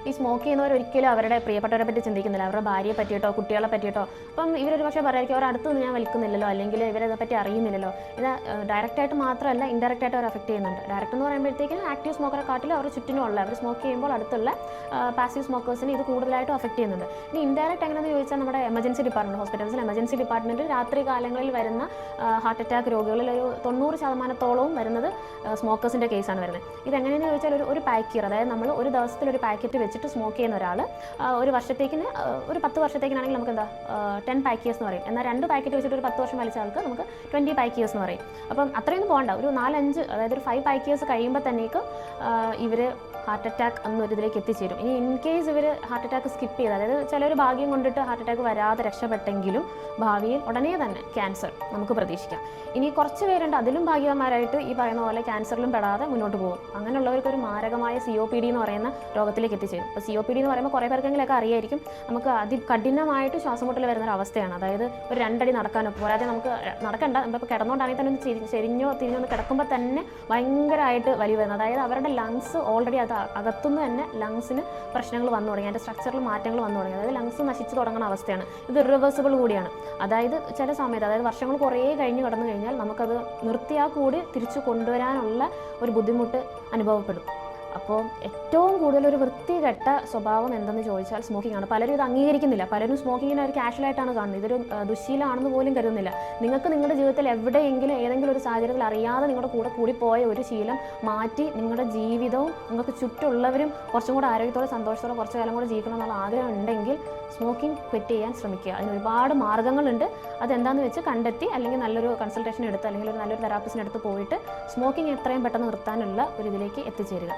ഈ സ്മോക്ക് ചെയ്യുന്നവർ ഒരിക്കലും അവരുടെ പ്രിയപ്പെട്ടവരെ പറ്റി ചിന്തിക്കുന്നില്ല, അവരുടെ ഭാര്യയെ പറ്റിയിട്ടോ കുട്ടികളെ പറ്റിയിട്ടോ. അപ്പം ഇവരൊരു പക്ഷേ പറയായിരിക്കും അവർ അടുത്തുനിന്ന് ഞാൻ വലിക്കുന്നില്ലല്ലോ, അല്ലെങ്കിൽ ഇവരതെ പറ്റി അറിയുന്നില്ലല്ലോ. ഇത് ഡയറക്റ്റായിട്ട് മാത്രമല്ല ഇൻഡയറക്റ്റായിട്ട് അവർ അഫക്റ്റ് ചെയ്യുന്നുണ്ട്. ഡയറക്റ്റ് എന്ന് പറയുമ്പോഴത്തേക്കും ആക്റ്റീവ് സ്മോക്കറെക്കാട്ടിലും അവർ ചുറ്റിനുമുള്ള അവർ സ്മോക്ക് ചെയ്യുമ്പോൾ അടുത്തുള്ള പാസീവ് സ്മോക്കേഴ്സിന് ഇത് കൂടുതലായിട്ടും അഫക്റ്റ് ചെയ്യുന്നുണ്ട്. ഇനി ഇൻഡയറക്റ്റ് എങ്ങനെയെന്ന് ചോദിച്ചാൽ നമ്മുടെ എമർജൻസി ഡിപ്പാർട്ട്മെൻറ്റ്, ഹോസ്പിറ്റൽസിൽ എമർജൻസി ഡിപ്പാർട്ട്മെൻറ്റിൽ രാത്രി കാലങ്ങളിൽ വരുന്ന ഹാർട്ട് അറ്റാക്ക് രോഗികളിൽ ഒരു 90% വരുന്നത് സ്മോക്കേഴ്സിൻ്റെ കേസാണ് വരുന്നത്. ഇതെങ്ങനെയെന്ന് ചോദിച്ചാൽ ഒരു പാക്കിയർ, അതായത് നമ്മൾ ഒരു ദിവസത്തിൽ ഒരു പാക്കറ്റ് വെച്ചിട്ട് സ്മോക്ക് ചെയ്യുന്ന ഒരാൾ ഒരു വർഷത്തേക്കിന് ഒരു 10 വർഷത്തേക്കിനാണെങ്കിൽ നമുക്ക് എന്താ 10 പാക്കിയേഴ്സ് എന്ന് പറയും. എന്നാൽ 2 പാക്കറ്റ് വെച്ചിട്ട് ഒരു 10 വർഷം വലിച്ച ആൾക്ക് നമുക്ക് 20 പാക്കിയേഴ്സ് എന്ന് പറയും. അപ്പം അത്രയൊന്നും പോകണ്ട, ഒരു 4-5 അതായത് ഒരു 5 പാക്കിയേഴ്സ് കഴിയുമ്പോൾ തന്നേക്ക് ഇവർ ഹാർട്ട് അറ്റാക്ക് എന്നൊരിതിലേക്ക് എത്തിച്ചേരും. ഇനി ഇൻ കേസ് ഇവർ ഹാർട്ട് അറ്റാക്ക് സ്കിപ്പ് ചെയ്ത്, അതായത് ചിലർ ഭാഗ്യം കൊണ്ടിട്ട് ഹാർട്ട് അറ്റാക്ക് വരാതെ രക്ഷപ്പെട്ടെങ്കിലും ഭാവിയിൽ ഉടനെ തന്നെ ക്യാൻസർ നമുക്ക് പ്രതീക്ഷിക്കാം. ഇനി കുറച്ച് പേരുണ്ട് അതിലും ഭാഗ്യവാന്മാരായിട്ട് ഈ പറയുന്ന പോലെ ക്യാൻസറിലും പെടാതെ മുന്നോട്ട് പോകും. അങ്ങനെയുള്ളവർക്ക് ഒരു മാരകമായ COPD എന്ന് പറയുന്ന രോഗത്തിലേക്ക് എത്തിച്ചേരും. ഇപ്പോൾ COPD എന്ന് പറയുമ്പോൾ കുറേ പേർക്കെങ്കിലൊക്കെ അറിയായിരിക്കും, നമുക്ക് അതികഠിനമായിട്ട് ശ്വാസം മുട്ടൽ വരുന്നൊരു അവസ്ഥയാണ്. അതായത് ഒരു 2 അടി നടക്കാനോ പോരാതെ നമുക്ക് നടക്കണ്ട, ഇപ്പോൾ കിടന്നുകൊണ്ടാണെങ്കിൽ തന്നെ ഒന്ന് ചെരിഞ്ഞോ തിരിഞ്ഞോ ഒന്ന് കിടക്കുമ്പോൾ തന്നെ ഭയങ്കരമായിട്ട് വലിയ വരുന്നത്. അതായത് അവരുടെ ലങ്സ് ഓൾറെഡി അത് അകത്തുനിന്ന് തന്നെ ലങ്സിന് പ്രശ്നങ്ങൾ വന്നു തുടങ്ങി, അതിൻ്റെ സ്ട്രക്ചറിൽ മാറ്റങ്ങൾ വന്നു തുടങ്ങി. അതായത് ലങ്സ് നശിച്ചു തുടങ്ങുന്ന അവസ്ഥയാണ്. ഇത് ഇറിവേഴ്സിബിൾ കൂടിയാണ്. അതായത് ചില സമയത്ത്, അതായത് വർഷങ്ങൾ കുറേ കഴിഞ്ഞ് കടന്നു കഴിഞ്ഞാൽ നമുക്കത് നിർത്തിയാൽ കൂടി തിരിച്ചു കൊണ്ടുവരാനുള്ള ഒരു ബുദ്ധിമുട്ട് അനുഭവപ്പെടും. അപ്പോൾ ഏറ്റവും കൂടുതൽ ഒരു വൃത്തികെട്ട സ്വഭാവം എന്തെന്ന് ചോദിച്ചാൽ സ്മോക്കിംഗ് ആണ്. പലരും ഇത് അംഗീകരിക്കുന്നില്ല, പലരും സ്മോക്കിങ്ങിനെ ഒരു കാഷ്വലായിട്ടാണ് കാണുന്നത്, ഇതൊരു ദുശ്ശീലമാണെന്ന് പോലും കരുതുന്നില്ല. നിങ്ങൾക്ക് നിങ്ങളുടെ ജീവിതത്തിൽ എവിടെയെങ്കിലും ഏതെങ്കിലും ഒരു സാഹചര്യത്തിൽ അറിയാതെ നിങ്ങളുടെ കൂടെ കൂടിപ്പോയ ഒരു ശീലം മാറ്റി നിങ്ങളുടെ ജീവിതവും നിങ്ങൾക്ക് ചുറ്റുള്ളവരും കുറച്ചും കൂടെ ആരോഗ്യത്തോടെ സന്തോഷത്തോടെ കുറച്ച് കാലം കൂടെ ജീവിക്കണം എന്നുള്ള ആഗ്രഹം ഉണ്ടെങ്കിൽ സ്മോക്കിംഗ് ക്വിറ്റ് ചെയ്യാൻ ശ്രമിക്കുക. അതിന് ഒരുപാട് മാർഗ്ഗങ്ങളുണ്ട്. അതെന്താണെന്ന് വെച്ച് കണ്ടെത്തി, അല്ലെങ്കിൽ നല്ലൊരു കൺസൾട്ടേഷൻ എടുത്ത്, അല്ലെങ്കിൽ ഒരു നല്ലൊരു തെറാപ്പിസ്റ്റിന് അടുത്ത് പോയിട്ട് സ്മോക്കിംഗ് എത്രയും പെട്ടെന്ന് നിർത്താനുള്ള ഒരു ഇതിലേക്ക് എത്തിച്ചേരുക.